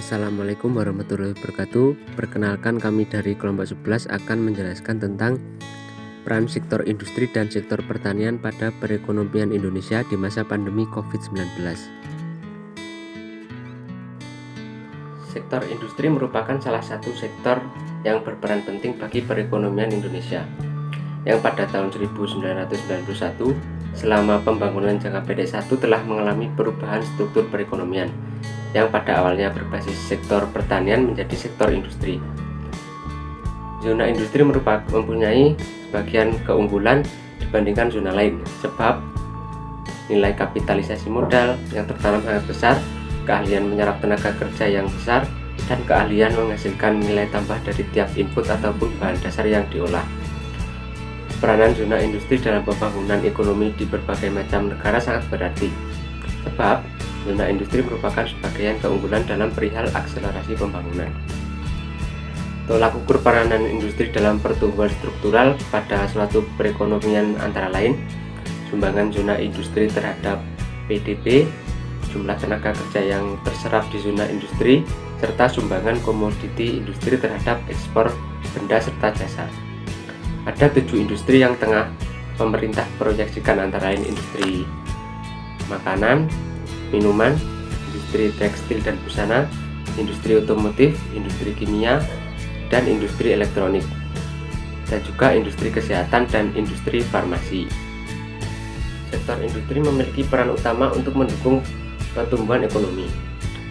Assalamualaikum warahmatullahi wabarakatuh. Perkenalkan, kami dari kelompok 11 akan menjelaskan tentang peran sektor industri dan sektor pertanian pada perekonomian Indonesia di masa pandemi COVID-19. Sektor industri merupakan salah satu sektor yang berperan penting bagi perekonomian Indonesia, yang pada tahun 1991 selama pembangunan jangka pendek 1 telah mengalami perubahan struktur perekonomian yang pada awalnya berbasis sektor pertanian menjadi sektor industri. Zona industri mempunyai sebagian keunggulan dibandingkan zona lain, sebab nilai kapitalisasi modal yang tertanam sangat besar, keahlian menyerap tenaga kerja yang besar, dan keahlian menghasilkan nilai tambah dari tiap input ataupun bahan dasar yang diolah. Peranan zona industri dalam pembangunan ekonomi di berbagai macam negara sangat berarti, sebab zona industri merupakan sebagian keunggulan dalam perihal akselerasi pembangunan. Tolak ukur peranan industri dalam pertumbuhan struktural pada suatu perekonomian antara lain sumbangan zona industri terhadap PDB, jumlah tenaga kerja yang terserap di zona industri, serta sumbangan komoditi industri terhadap ekspor benda serta jasa. Ada 7 industri yang tengah pemerintah proyeksikan, antara lain industri makanan, minuman, industri tekstil dan busana, industri otomotif, industri kimia, dan industri elektronik, dan juga industri kesehatan dan industri farmasi. Sektor industri memiliki peran utama untuk mendukung pertumbuhan ekonomi,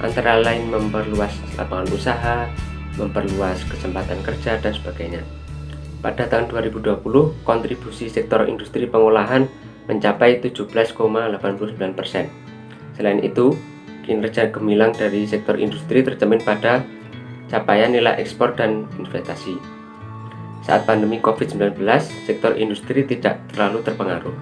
antara lain memperluas lapangan usaha, memperluas kesempatan kerja, dan sebagainya. Pada tahun 2020, kontribusi sektor industri pengolahan mencapai 17,89%. Selain itu, kinerja gemilang dari sektor industri tercermin pada capaian nilai ekspor dan investasi. Saat pandemi COVID-19, sektor industri tidak terlalu terpengaruh.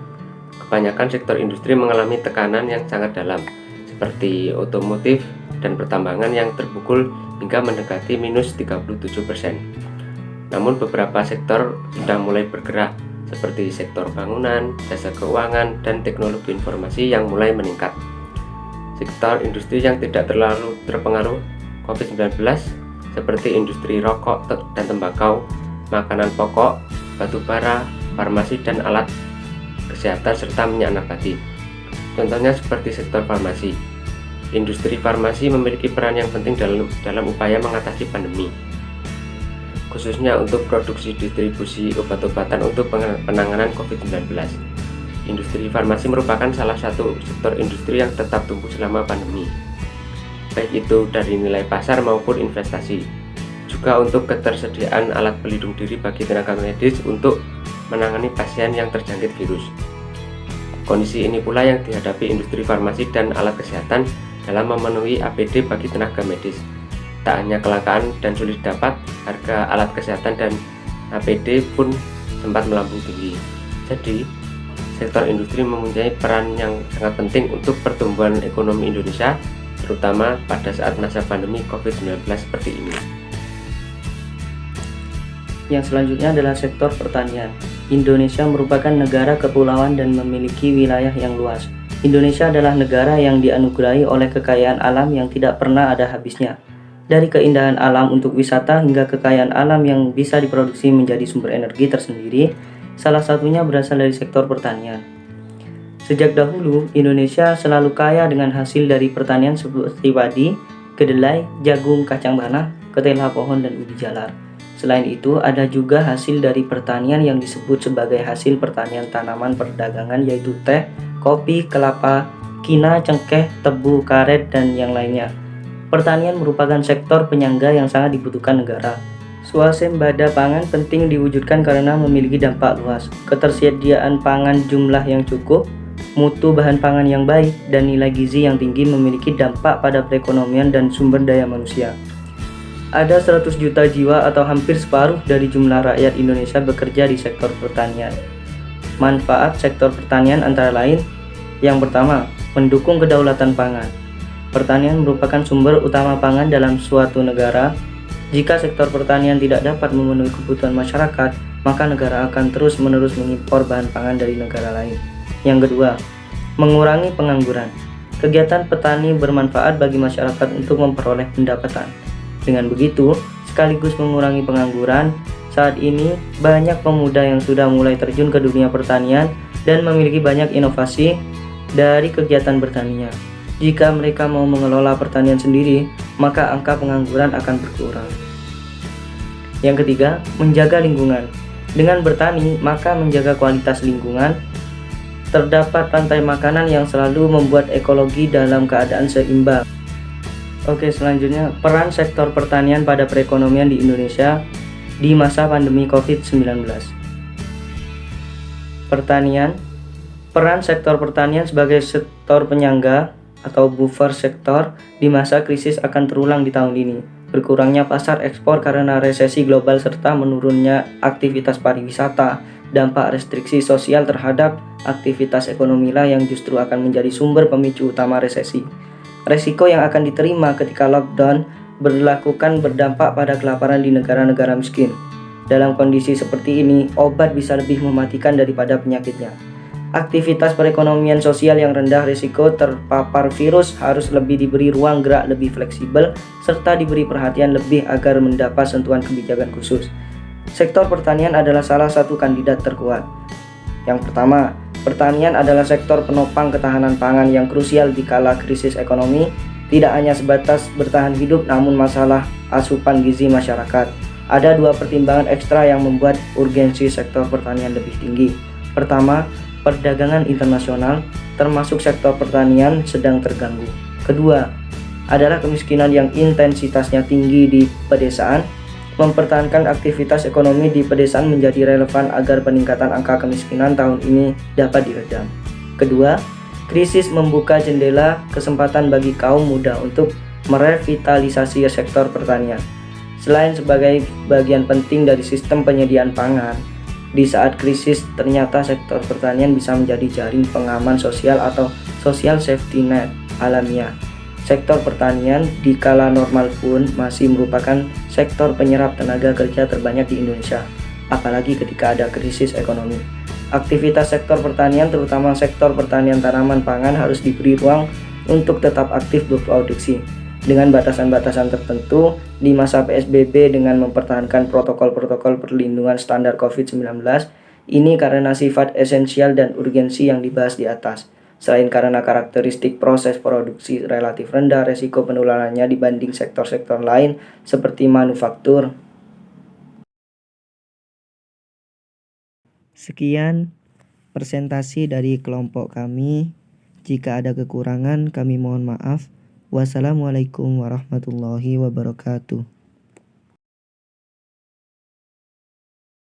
Kebanyakan sektor industri mengalami tekanan yang sangat dalam, seperti otomotif dan pertambangan yang terpukul hingga mendekati minus 37%. Namun beberapa sektor sudah mulai bergerak, seperti sektor bangunan, jasa keuangan, dan teknologi informasi yang mulai meningkat. Sektor industri yang tidak terlalu terpengaruh COVID-19 seperti industri rokok dan tembakau, makanan pokok, batu bara, farmasi, dan alat kesehatan serta minyak nabati. Contohnya seperti sektor farmasi. Industri farmasi memiliki peran yang penting dalam upaya mengatasi pandemi, khususnya untuk produksi distribusi obat-obatan untuk penanganan COVID-19. Industri farmasi merupakan salah satu sektor industri yang tetap tumbuh selama pandemi, baik itu dari nilai pasar maupun investasi, juga untuk ketersediaan alat pelindung diri bagi tenaga medis untuk menangani pasien yang terjangkit virus. Kondisi ini pula yang dihadapi industri farmasi dan alat kesehatan dalam memenuhi APD bagi tenaga medis. Tak hanya kelangkaan dan sulit dapat, harga alat kesehatan dan APD pun sempat melambung tinggi. Jadi, sektor industri mempunyai peran yang sangat penting untuk pertumbuhan ekonomi Indonesia, terutama pada saat masa pandemi COVID-19 seperti ini. Yang selanjutnya adalah sektor pertanian. Indonesia merupakan negara kepulauan dan memiliki wilayah yang luas. Indonesia adalah negara yang dianugerahi oleh kekayaan alam yang tidak pernah ada habisnya. Dari keindahan alam untuk wisata hingga kekayaan alam yang bisa diproduksi menjadi sumber energi tersendiri, salah satunya berasal dari sektor pertanian. Sejak dahulu, Indonesia selalu kaya dengan hasil dari pertanian seperti padi, kedelai, jagung, kacang tanah, ketela pohon, dan ubi jalar. Selain itu, ada juga hasil dari pertanian yang disebut sebagai hasil pertanian tanaman perdagangan, yaitu teh, kopi, kelapa, kina, cengkeh, tebu, karet, dan yang lainnya. Pertanian merupakan sektor penyangga yang sangat dibutuhkan negara. Swasembada pangan penting diwujudkan karena memiliki dampak luas, ketersediaan pangan jumlah yang cukup, mutu bahan pangan yang baik, dan nilai gizi yang tinggi memiliki dampak pada perekonomian dan sumber daya manusia. Ada 100 juta jiwa atau hampir separuh dari jumlah rakyat Indonesia bekerja di sektor pertanian. Manfaat sektor pertanian antara lain: yang pertama, mendukung kedaulatan pangan. Pertanian merupakan sumber utama pangan dalam suatu negara. Jika sektor pertanian tidak dapat memenuhi kebutuhan masyarakat, maka negara akan terus-menerus mengimpor bahan pangan dari negara lain. Yang kedua, mengurangi pengangguran. Kegiatan petani bermanfaat bagi masyarakat untuk memperoleh pendapatan. Dengan begitu, sekaligus mengurangi pengangguran. Saat ini, banyak pemuda yang sudah mulai terjun ke dunia pertanian dan memiliki banyak inovasi dari kegiatan bertanian. Jika mereka mau mengelola pertanian sendiri, maka angka pengangguran akan berkurang. Yang ketiga, menjaga lingkungan. Dengan bertani, maka menjaga kualitas lingkungan. Terdapat rantai makanan yang selalu membuat ekologi dalam keadaan seimbang. Oke, selanjutnya peran sektor pertanian pada perekonomian di Indonesia di masa pandemi COVID-19. Pertanian. Peran sektor pertanian sebagai sektor penyangga atau buffer sektor di masa krisis akan terulang di tahun ini. Berkurangnya pasar ekspor karena resesi global serta menurunnya aktivitas pariwisata, dampak restriksi sosial terhadap aktivitas ekonomi lah yang justru akan menjadi sumber pemicu utama resesi. Resiko yang akan diterima ketika lockdown berlakukan berdampak pada kelaparan di negara-negara miskin. Dalam kondisi seperti ini, obat bisa lebih mematikan daripada penyakitnya. Aktivitas perekonomian sosial yang rendah risiko terpapar virus harus lebih diberi ruang gerak lebih fleksibel serta diberi perhatian lebih agar mendapat sentuhan kebijakan khusus. Sektor pertanian adalah salah satu kandidat terkuat. Yang pertama, pertanian adalah sektor penopang ketahanan pangan yang krusial di kala krisis ekonomi, tidak hanya sebatas bertahan hidup namun masalah asupan gizi masyarakat. Ada dua pertimbangan ekstra yang membuat urgensi sektor pertanian lebih tinggi. Pertama, perdagangan internasional, termasuk sektor pertanian, sedang terganggu. Kedua, adalah kemiskinan yang intensitasnya tinggi di pedesaan. Mempertahankan aktivitas ekonomi di pedesaan menjadi relevan agar peningkatan angka kemiskinan tahun ini dapat diredam. Kedua, krisis membuka jendela kesempatan bagi kaum muda untuk merevitalisasi sektor pertanian. Selain sebagai bagian penting dari sistem penyediaan pangan, di saat krisis ternyata sektor pertanian bisa menjadi jaring pengaman sosial atau social safety net alamiah. Sektor pertanian di kala normal pun masih merupakan sektor penyerap tenaga kerja terbanyak di Indonesia, apalagi ketika ada krisis ekonomi. Aktivitas sektor pertanian, terutama sektor pertanian tanaman pangan, harus diberi ruang untuk tetap aktif berproduksi dengan batasan-batasan tertentu di masa PSBB dengan mempertahankan protokol-protokol perlindungan standar COVID-19 ini karena sifat esensial dan urgensi yang dibahas di atas. Selain karena karakteristik proses produksi relatif rendah resiko penularannya dibanding sektor-sektor lain seperti manufaktur. Sekian presentasi dari kelompok kami. Jika ada kekurangan kami mohon maaf. Wassalamualaikum warahmatullahi wabarakatuh.